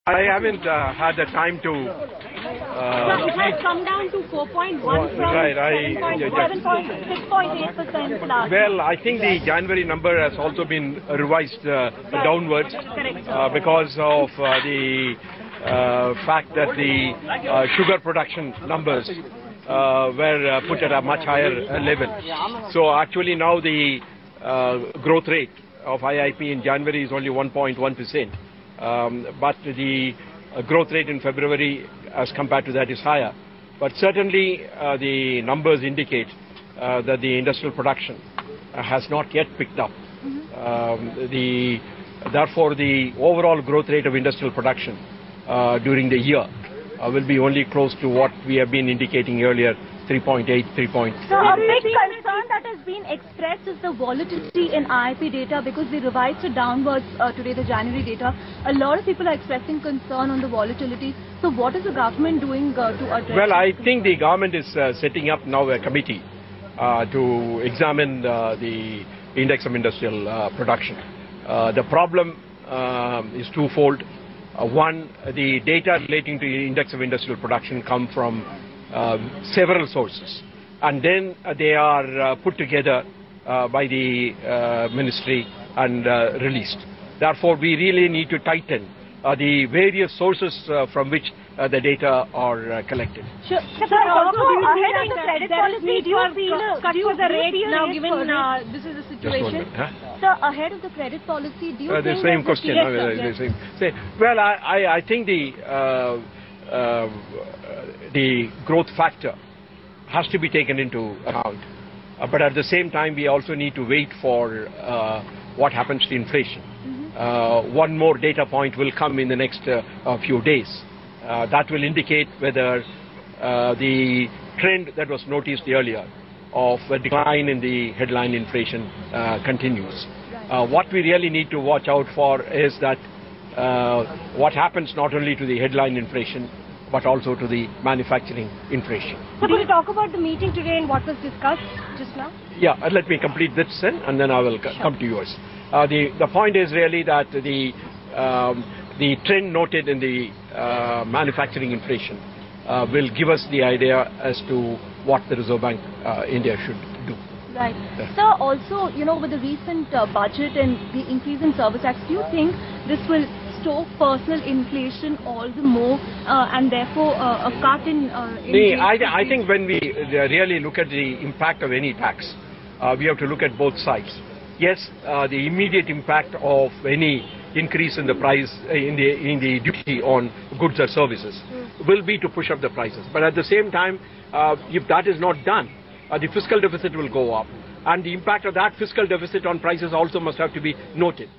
I haven't had the time to. It has come down to 4.1 from right, 6.8% last. Well, I think the January number has also been revised downwards because of the fact that the sugar production numbers were put at a much higher level. So actually now the growth rate of IIP in January is only 1.1%. But the growth rate in February as compared to that is higher. But certainly the numbers indicate that the industrial production has not yet picked up. Therefore, the overall growth rate of industrial production during the year will be only close to what we have been indicating earlier, 3.8, 3.3. So a big concern that has been expressed is the volatility in IIP data because they revised it downwards today, the January data. A lot of people are expressing concern on the volatility. So what is the government doing to address Well, I think the government is setting up now a committee to examine the index of industrial production. The problem is twofold. One, the data relating to the index of industrial production come from several sources, and then they are put together by the ministry and released. Therefore, we really need to tighten the various sources from which the data are collected. Sure. Sir, also ahead of the credit policy, do you feel cut for the rate now given this is the situation? Sir, ahead of the credit policy, do you think the same question? Yes. Well, I think the growth factor has to be taken into account. But at the same time, we also need to wait for what happens to inflation. One more data point will come in the next few days. That will indicate whether the trend that was noticed earlier of a decline in the headline inflation continues. What we really need to watch out for is that what happens not only to the headline inflation but also to the manufacturing inflation. So could you talk about the meeting today and what was discussed just now? Yeah, let me complete this then and then I will come to yours. The point is really that the trend noted in the manufacturing inflation will give us the idea as to what the Reserve Bank India should do. Right. So also, with the recent budget and the increase in service tax, do you think this will stoke personal inflation all the more and therefore a cut in I think when we really look at the impact of any tax, we have to look at both sides. Yes, the immediate impact of any increase in the price in the duty on goods or services will be to push up the prices. But at the same time, if that is not done, the fiscal deficit will go up, and the impact of that fiscal deficit on prices also must have to be noted.